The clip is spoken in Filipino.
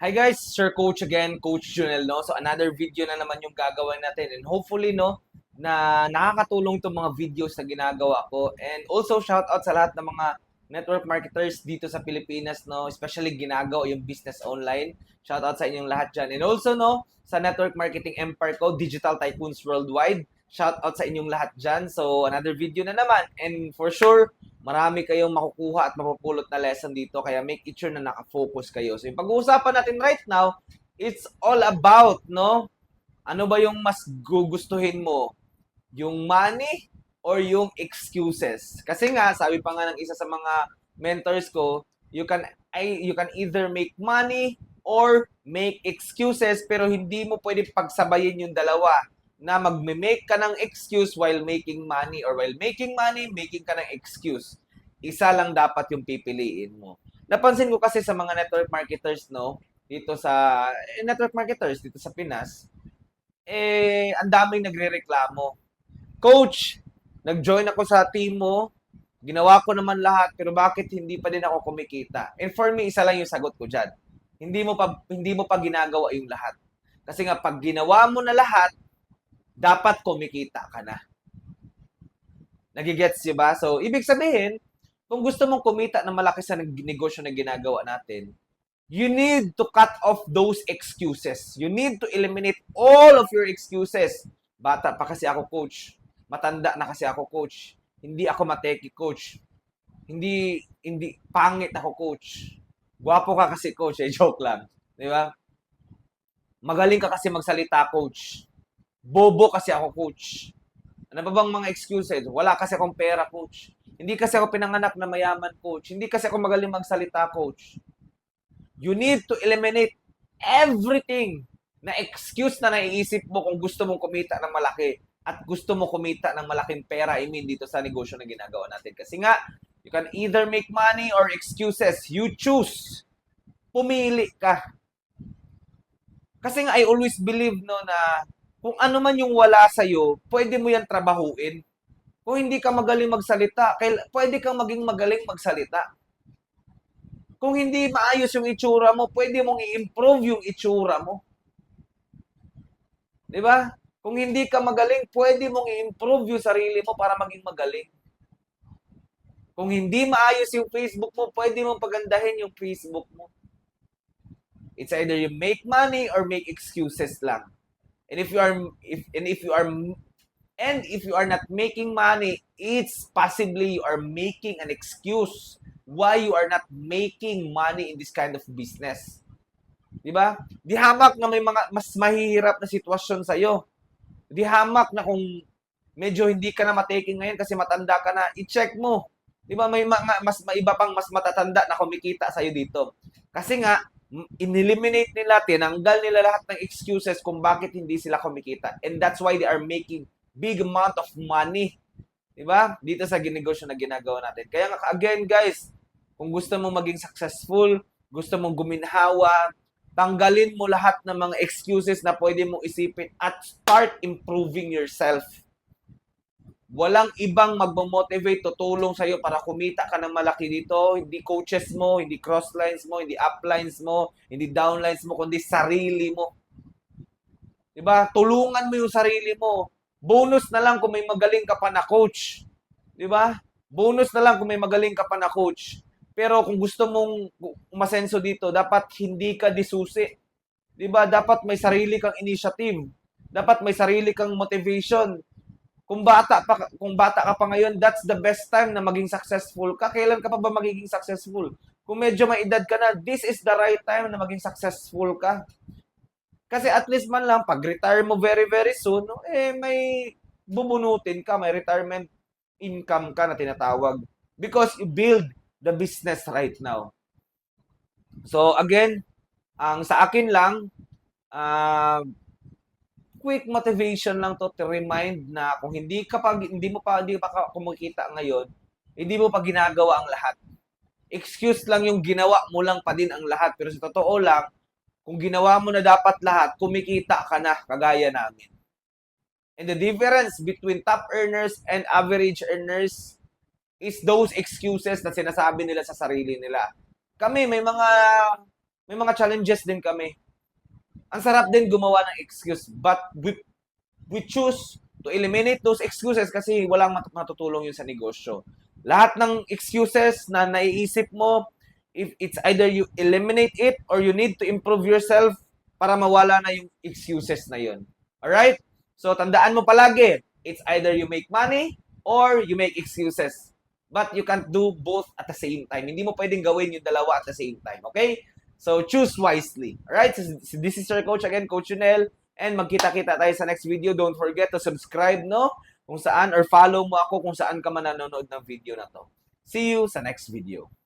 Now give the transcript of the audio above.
Hi guys, Sir Coach again, Coach Junel, no? So another video na naman yung gagawin natin and hopefully, no, na nakakatulong itong mga videos na ginagawa ko. And also shout out sa lahat ng mga network marketers dito sa Pilipinas, no? Especially ginagawa yung business online. Shout out sa inyong lahat dyan. And also, no, sa network marketing empire ko, Digital Tycoons Worldwide. Shout out sa inyong lahat dyan. So another video na naman. And for sure, marami kayong makukuha at mapupulot na lesson dito. Kaya make it sure na nakafocus kayo. So yung pag-uusapan natin right now, it's all about, no? Ano ba yung mas gugustuhin mo? Yung money or yung excuses? Kasi nga, sabi pa nga ng isa sa mga mentors ko, you can either make money or make excuses, pero hindi mo pwede pagsabayin yung dalawa na magme-make ka ng excuse while making money or while making money, making ka ng excuse. Isa lang dapat yung pipiliin mo. Napansin ko kasi sa mga network marketers, no, dito sa network marketers dito sa Pinas, ang daming nagrereklamo. Coach, nag-join ako sa team mo, ginawa ko naman lahat, pero bakit hindi pa din ako kumikita? And for me, isa lang yung sagot ko dyan. Hindi mo pa ginagawa yung lahat. Kasi nga, pag ginawa mo na lahat, dapat kumikita ka na. Nagigets nyo ba? So, ibig sabihin, kung gusto mong kumita ng malaki sa negosyo na ginagawa natin, you need to cut off those excuses. You need to eliminate all of your excuses. Bata pa kasi ako, coach. Matanda na kasi ako, coach. Hindi ako mateki, coach. Hindi pangit ako, coach. Gwapo ka kasi, coach. Joke lang. Di ba? Magaling ka kasi magsalita, coach. Bobo kasi ako, coach. Ano ba bang mga excuses? Wala kasi akong pera, coach. Hindi kasi ako pinanganak na mayaman, coach. Hindi kasi ako magaling magsalita, coach. You need to eliminate everything na excuse na naiisip mo kung gusto mong kumita ng malaki at gusto mo kumita ng malaking pera, dito sa negosyo na ginagawa natin. Kasi nga, you can either make money or excuses. You choose. Pumili ka. Kasi nga, I always believe, no, na kung ano man yung wala sa'yo, pwede mo yan trabahuin. Kung hindi ka magaling magsalita, pwede kang maging magaling magsalita. Kung hindi maayos yung itsura mo, pwede mong i-improve yung itsura mo. Di ba? Kung hindi ka magaling, pwede mong i-improve yung sarili mo para maging magaling. Kung hindi maayos yung Facebook mo, pwede mong pagandahin yung Facebook mo. It's either you make money or make excuses lang. And if you are not making money, it's possibly you are making an excuse why you are not making money in this kind of business. Di ba? Di hamak na may mga mas mahihirap na sitwasyon sa iyo. Di hamak na kung medyo hindi ka na mataking ngayon kasi matanda ka na, i-check mo. Di ba? May mas maiba pang mas matatanda na kumikita sa iyo dito. Kasi nga, ineliminate nila, tinanggal nila lahat ng excuses kung bakit hindi sila kumikita. And that's why they are making big amount of money. Diba? Dito sa ginegosyo na ginagawa natin. Kaya again guys, kung gusto mong maging successful, gusto mong guminhawa, tanggalin mo lahat ng mga excuses na pwede mong isipin at start improving yourself. Walang ibang magmo-motivate, tutulong sa'yo para kumita ka ng malaki dito. Hindi coaches mo, hindi crosslines mo, hindi uplines mo, hindi downlines mo, kundi sarili mo. Diba? Tulungan mo yung sarili mo. Bonus na lang kung may magaling ka pa na coach. Diba? Bonus na lang kung may magaling ka pa na coach. Pero kung gusto mong umasenso dito, dapat hindi ka disusi. Diba? Dapat may sarili kang initiative. Dapat may sarili kang motivation. Kung bata ka pa ngayon, that's the best time na maging successful ka. Kailan ka pa ba magiging successful? Kung medyo may edad ka na, this is the right time na maging successful ka. Kasi at least man lang, pag retire mo very, very soon, may bubunutin ka, may retirement income ka na tinatawag. Because you build the business right now. So again, ang sa akin lang, quick motivation lang to remind na kung hindi pa kumikita ngayon, hindi mo pa ginagawa ang lahat. Excuse lang yung ginawa mo lang pa din ang lahat. Pero sa totoo lang, kung ginawa mo na dapat lahat, kumikita ka na, kagaya namin. And the difference between top earners and average earners is those excuses na sinasabi nila sa sarili nila. Kami, may mga May mga challenges din kami. Ang sarap din gumawa ng excuse, but we choose to eliminate those excuses kasi walang matutulong yun sa negosyo. Lahat ng excuses na naiisip mo, if it's either you eliminate it or you need to improve yourself para mawala na yung excuses na yun. Alright? So, tandaan mo palagi, it's either you make money or you make excuses. But you can't do both at the same time. Hindi mo pwedeng gawin yung dalawa at the same time. Okay? So, choose wisely. Alright? So, this is your coach again, Coach Junel. And magkita-kita tayo sa next video. Don't forget to subscribe, no? Kung saan, or follow mo ako kung saan ka man nanonood ng video na to. See you sa next video.